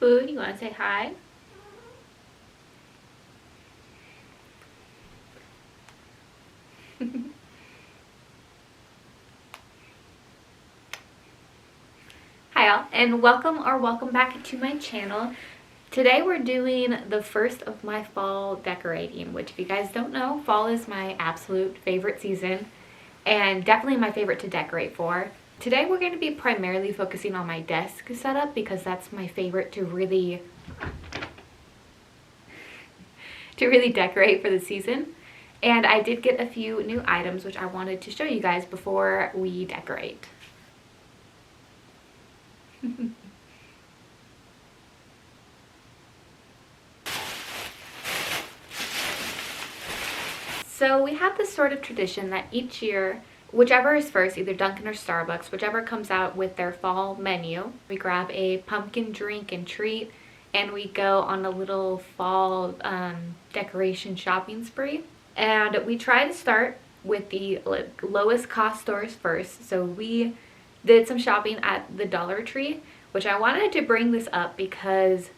Food, you want to say hi? Hi all, and welcome back to my channel. Today we're doing the first of my fall decorating, which if you guys don't know, fall is my absolute favorite season and definitely my favorite to decorate for. Today we're going to be primarily focusing on my desk setup because that's my favorite to really decorate for the season. And I did get a few new items which I wanted to show you guys before we decorate. So we have this sort of tradition that each year, whichever is first, either Dunkin' or Starbucks, whichever comes out with their fall menu, we grab a pumpkin drink and treat and we go on a little fall decoration shopping spree. And we try to start with the lowest cost stores first. So we did some shopping at the Dollar Tree, which I wanted to bring this up because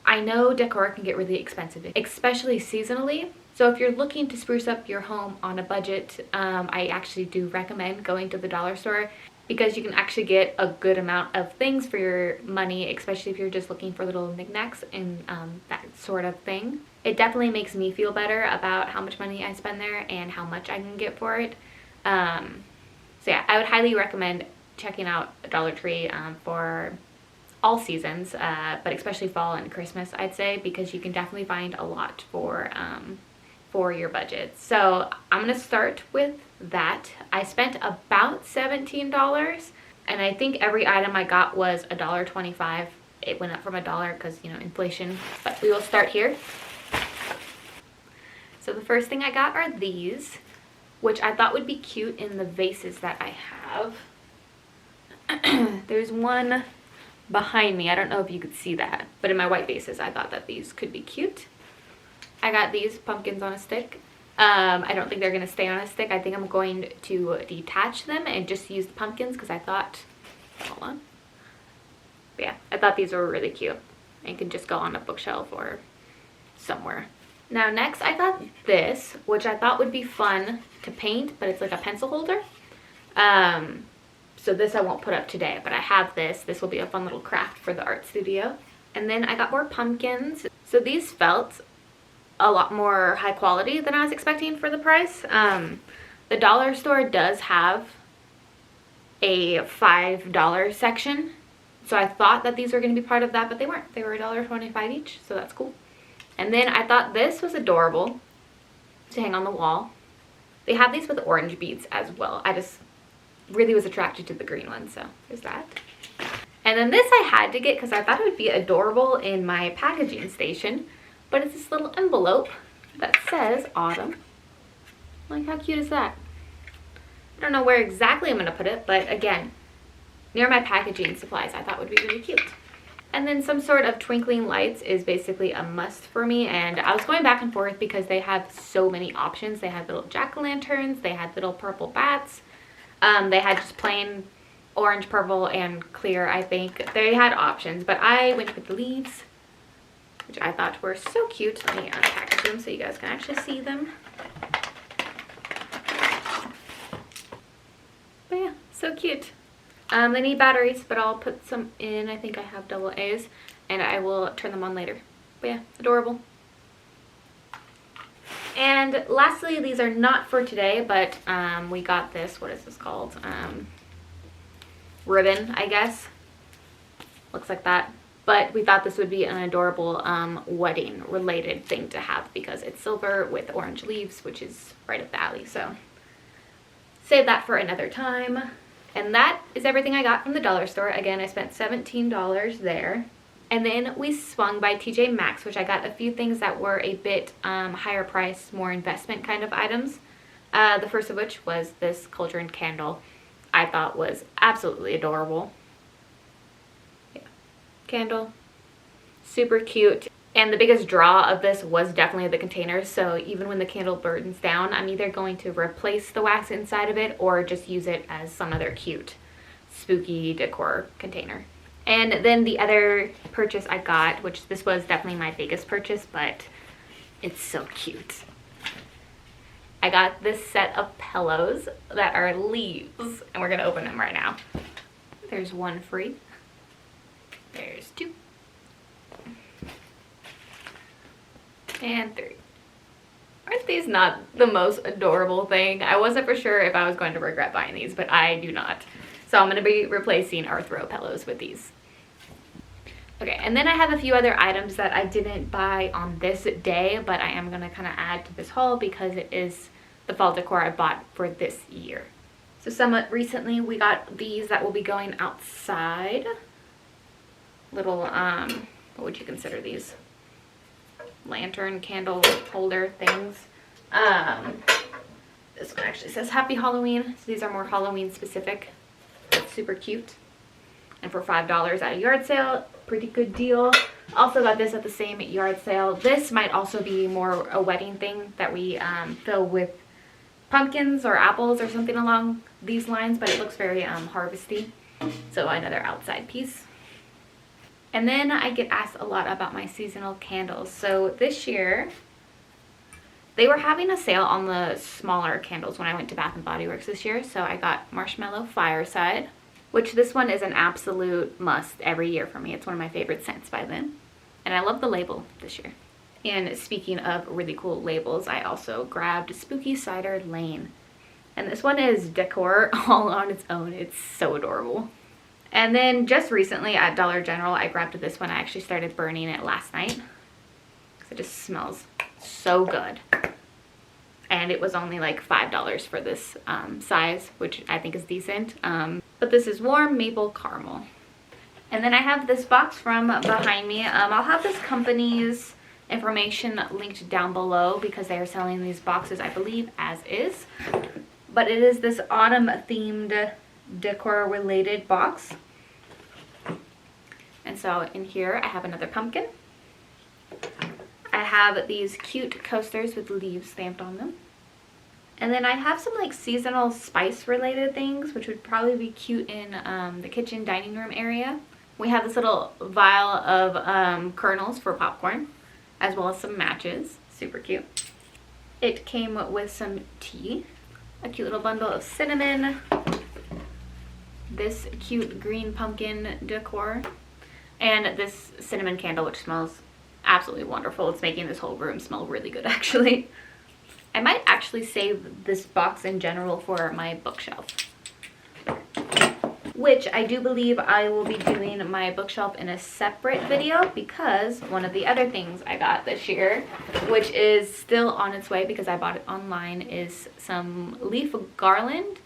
I know decor can get really expensive, especially seasonally. So if you're looking to spruce up your home on a budget, I actually do recommend going to the dollar store because you can actually get a good amount of things for your money, especially if you're just looking for little knickknacks and that sort of thing. It definitely makes me feel better about how much money I spend there and how much I can get for it. So yeah, I would highly recommend checking out Dollar Tree for all seasons, but especially fall and Christmas, I'd say, because you can definitely find a lot for your budget. So I'm gonna start with that. I spent about $17, and I think every item I got was $1.25. It went up from $1 because, you know, inflation, but we will start here. So the first thing I got are these, which I thought would be cute in the vases that I have. There's one behind me. I don't know if you could see that, but in my white vases, I thought that these could be cute. I got these pumpkins on a stick. I don't think they're going to stay on a stick. I think I'm going to detach them and just use the pumpkins because I thought, hold on. But yeah, I thought these were really cute and can just go on a bookshelf or somewhere. Now next I got this, which I thought would be fun to paint, but it's like a pencil holder. So this I won't put up today, but I have this. This will be a fun little craft for the art studio. And then I got more pumpkins. So these felt a lot more high quality than I was expecting for the price. The dollar store does have a $5 section. So I thought that these were going to be part of that, but they weren't. They were $1.25 each, so that's cool. And then I thought this was adorable to hang on the wall. They have these with orange beads as well. I just really was attracted to the green one, so there's that. And then this I had to get because I thought it would be adorable in my packaging station, but it's this little envelope that says autumn. Like, how cute is that? I don't know where exactly I'm going to put it, but again, near my packaging supplies I thought would be really cute. And then some sort of twinkling lights is basically a must for me, and I was going back and forth because they have so many options. They had little jack-o'-lanterns, they had little purple bats, they had just plain orange, purple, and clear, I think. They had options, but I went with the leaves, which I thought were so cute. Let me unpackage them so you guys can actually see them. But yeah, so cute. They need batteries, but I'll put some in. I think I have double A's, and I will turn them on later. But yeah, adorable. And lastly, these are not for today, but we got this. What is this called? Ribbon, I guess. Looks like that. But we thought this would be an adorable wedding related thing to have because it's silver with orange leaves, which is right up the alley. So save that for another time. And that is everything I got from the dollar store. Again, I spent $17 there. And then we swung by TJ Maxx, which I got a few things that were a bit higher price, more investment kind of items. The first of which was this cauldron candle. I thought was absolutely adorable. Yeah. Candle. Super cute. And the biggest draw of this was definitely the containers. So even when the candle burns down, I'm either going to replace the wax inside of it or just use it as some other cute, spooky decor container. And then the other purchase I got, which this was definitely my biggest purchase, but it's so cute. I got this set of pillows that are leaves, and we're gonna open them right now. There's one free. There's two. And three. Aren't these not the most adorable thing? I wasn't for sure if I was going to regret buying these, but I do not. So I'm gonna be replacing our throw pillows with these. Okay, and then I have a few other items that I didn't buy on this day, but I am gonna kind of add to this haul because it is the fall decor I bought for this year. So somewhat recently we got these that will be going outside. Little, what would you consider these? Lantern candle holder things. This one actually says Happy Halloween. So these are more Halloween specific. Super cute. And for $5 at a yard sale, pretty good deal. Also got this at the same yard sale. This might also be more a wedding thing that we fill with pumpkins or apples or something along these lines, but it looks very harvesty. So another outside piece. And then I get asked a lot about my seasonal candles. So this year, they were having a sale on the smaller candles when I went to Bath & Body Works this year. So I got Marshmallow Fireside, which this one is an absolute must every year for me. It's one of my favorite scents by them. And I love the label this year. And speaking of really cool labels, I also grabbed Spooky Cider Lane. And this one is Decor all on its own. It's so adorable. And then just recently at Dollar General, I grabbed this one. I actually started burning it last night because it just smells so good. And it was only like $5 for this size, which I think is decent. But this is Warm Maple Caramel. And then I have this box from behind me. I'll have this company's information linked down below because they are selling these boxes, I believe, as is. But it is this autumn themed decor related box. And so in here I have another pumpkin. I have these cute coasters with leaves stamped on them. And then I have some like seasonal spice related things, which would probably be cute in the kitchen dining room area. We have this little vial of kernels for popcorn, as well as some matches. Super cute. It came with some tea, a cute little bundle of cinnamon, this cute green pumpkin decor, and this cinnamon candle, which smells absolutely wonderful. It's making this whole room smell really good, actually. I might actually save this box in general for my bookshelf, which I do believe I will be doing my bookshelf in a separate video because one of the other things I got this year, which is still on its way because I bought it online, is some leaf garland.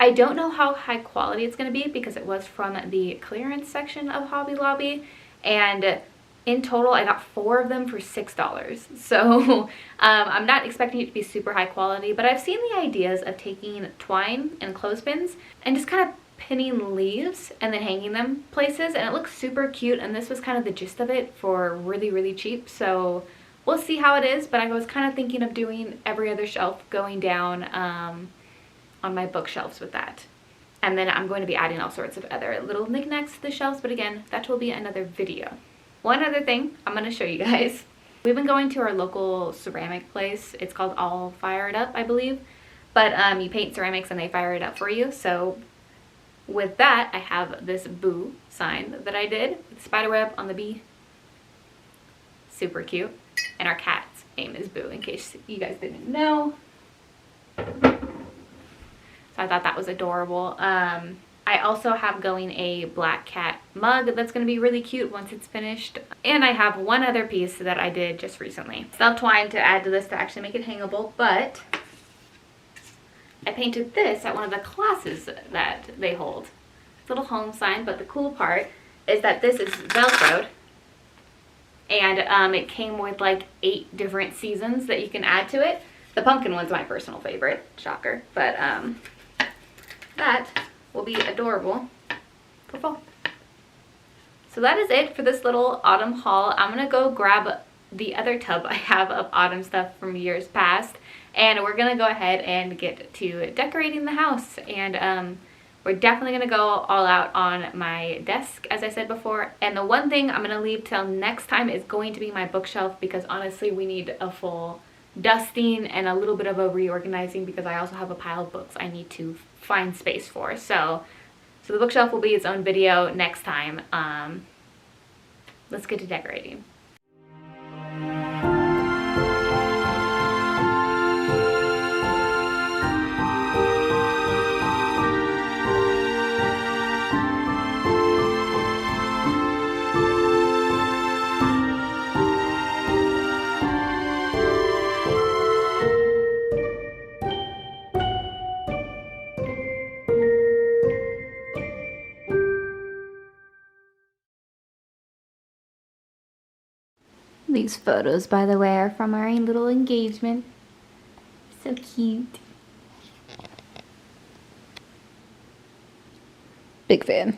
I don't know how high quality it's going to be because it was from the clearance section of Hobby Lobby, and in total I got 4 of them for $6. So I'm not expecting it to be super high quality, but I've seen the ideas of taking twine and clothespins and just kind of pinning leaves and then hanging them places, and it looks super cute, and this was kind of the gist of it for really, really cheap. So we'll see how it is, but I was kind of thinking of doing every other shelf going down on my bookshelves with that. And then I'm going to be adding all sorts of other little knickknacks to the shelves, but again, that will be another video. One other thing I'm going to show you guys. We've been going to our local ceramic place. It's called All Fired Up, I believe. But you paint ceramics and they fire it up for you. So with that, I have this boo sign that I did with spiderweb on the bee. Super cute. And our cat's name is Boo, in case you guys didn't know. So I thought that was adorable. I also have going a black cat mug that's going to be really cute once it's finished. And I have one other piece that I did just recently. Self-twine to add to this to actually make it hangable, but I painted this at one of the classes that they hold. It's a little home sign, but the cool part is that this is Velcroed. And it came with like 8 different seasons that you can add to it. The pumpkin one's my personal favorite, shocker. But that will be adorable for fall. So that is it for this little autumn haul. I'm gonna go grab the other tub I have of autumn stuff from years past, and we're gonna go ahead and get to decorating the house. And We're definitely gonna go all out on my desk, as I said before. And the one thing I'm gonna leave till next time is going to be my bookshelf, because honestly we need a full dusting and a little bit of a reorganizing, because I also have a pile of books I need to find space for. So the bookshelf will be its own video next time. Let's get to decorating. These photos, by the way, are from our little engagement. So cute. Big fan.